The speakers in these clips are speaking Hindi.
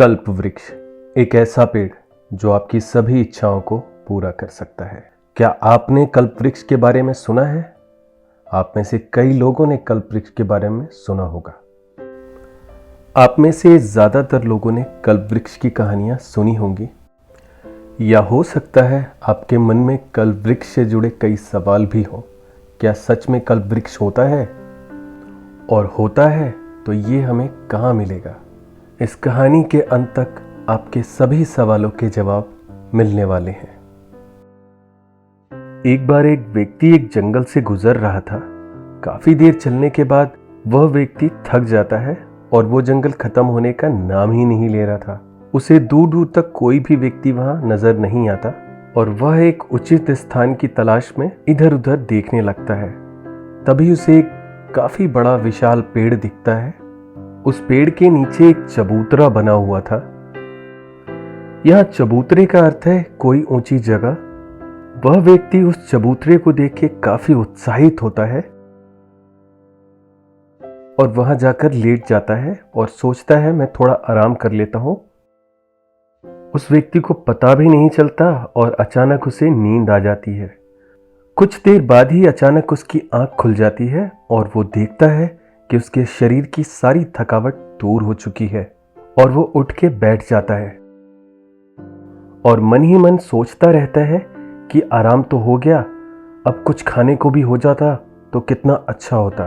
कल्प वृक्ष एक ऐसा पेड़ जो आपकी सभी इच्छाओं को पूरा कर सकता है। क्या आपने कल्प वृक्ष के बारे में सुना है? आप में से कई लोगों ने कल्प वृक्ष के बारे में सुना होगा। आप में से ज़्यादातर लोगों ने कल्प वृक्ष की कहानियाँ सुनी होंगी, या हो सकता है आपके मन में कल्प वृक्ष से जुड़े कई सवाल भी हों। क्या सच में कल्प वृक्ष होता है? और होता है तो ये हमें कहाँ मिलेगा? इस कहानी के अंत तक आपके सभी सवालों के जवाब मिलने वाले हैं। एक बार एक व्यक्ति एक जंगल से गुजर रहा था। काफी देर चलने के बाद वह व्यक्ति थक जाता है और वो जंगल खत्म होने का नाम ही नहीं ले रहा था। उसे दूर दूर तक कोई भी व्यक्ति वहां नजर नहीं आता और वह एक उचित स्थान की तलाश में इधर उधर देखने लगता है। तभी उसे एक काफी बड़ा विशाल पेड़ दिखता है। उस पेड़ के नीचे एक चबूतरा बना हुआ था। यह चबूतरे का अर्थ है कोई ऊंची जगह। वह व्यक्ति उस चबूतरे को देख के काफी उत्साहित होता है और वहां जाकर लेट जाता है और सोचता है मैं थोड़ा आराम कर लेता हूं। उस व्यक्ति को पता भी नहीं चलता और अचानक उसे नींद आ जाती है। कुछ देर बाद ही अचानक उसकी आंख खुल जाती है और वो देखता है कि उसके शरीर की सारी थकावट दूर हो चुकी है और वो उठ के बैठ जाता है और मन ही मन सोचता रहता है कि आराम तो हो गया, अब कुछ खाने को भी हो जाता तो कितना अच्छा होता।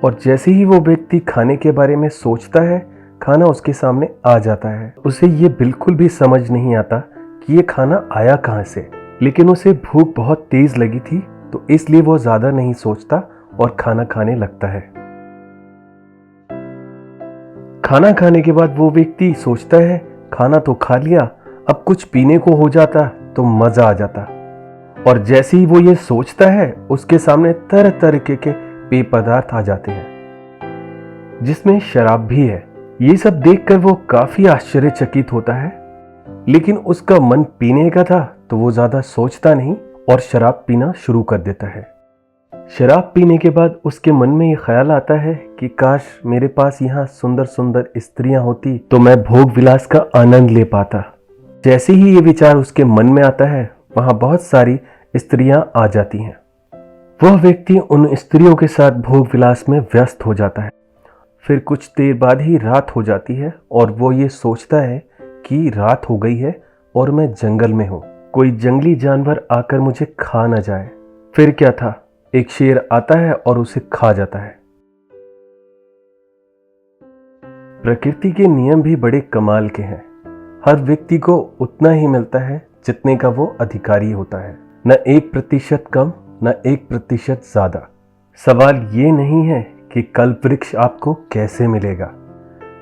और जैसे ही वो व्यक्ति खाने के बारे में सोचता है, खाना उसके सामने आ जाता है। उसे ये बिल्कुल भी समझ नहीं आता कि ये खाना आया कहाँ से, लेकिन उसे भूख बहुत तेज लगी थी तो इसलिए वो ज्यादा नहीं सोचता और खाना खाने लगता है। खाना खाने के बाद वो व्यक्ति सोचता है खाना तो खा लिया, अब कुछ पीने को हो जाता तो मजा आ जाता। और जैसे ही वो ये सोचता है उसके सामने तरह तरह के पेय पदार्थ आ जाते हैं जिसमें शराब भी है। ये सब देखकर वो काफी आश्चर्यचकित होता है, लेकिन उसका मन पीने का था तो वो ज्यादा सोचता नहीं और शराब पीना शुरू कर देता है। शराब पीने के बाद उसके मन में ये ख्याल आता है कि काश मेरे पास यहाँ सुंदर सुंदर स्त्रियां होती तो मैं भोग विलास का आनंद ले पाता। जैसे ही ये विचार उसके मन में आता है वहां बहुत सारी स्त्रियां आ जाती हैं। वह व्यक्ति उन स्त्रियों के साथ भोग विलास में व्यस्त हो जाता है। फिर कुछ देर बाद ही रात हो जाती है और वो ये सोचता है कि रात हो गई है और मैं जंगल में हूँ, कोई जंगली जानवर आकर मुझे खा न जाए। फिर क्या था, एक शेर आता है और उसे खा जाता है। प्रकृति के नियम भी बड़े कमाल के हैं। हर व्यक्ति को उतना ही मिलता है जितने का वो अधिकारी होता है, न 1% कम न 1% ज्यादा। सवाल ये नहीं है कि कल्प वृक्ष आपको कैसे मिलेगा,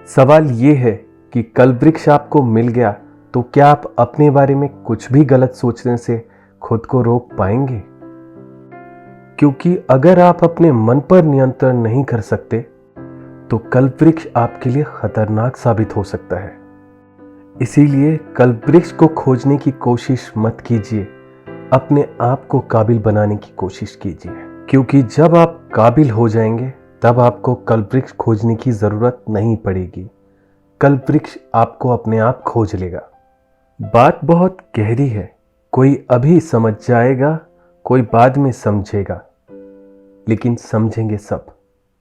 सवाल ये है कि कल्प वृक्ष आपको मिल गया तो क्या आप अपने बारे में कुछ भी गलत सोचने से खुद को रोक पाएंगे? क्योंकि अगर आप अपने मन पर नियंत्रण नहीं कर सकते तो कल्प वृक्ष आपके लिए खतरनाक साबित हो सकता है। इसीलिए कल्प वृक्ष को खोजने की कोशिश मत कीजिए, अपने आप को काबिल बनाने की कोशिश कीजिए। क्योंकि जब आप काबिल हो जाएंगे तब आपको कल्प वृक्ष खोजने की जरूरत नहीं पड़ेगी। कल्प वृक्ष आपको अपने आप खोज लेगा। बात बहुत गहरी है, कोई अभी समझ जाएगा, कोई बाद में समझेगा, लेकिन समझेंगे सब।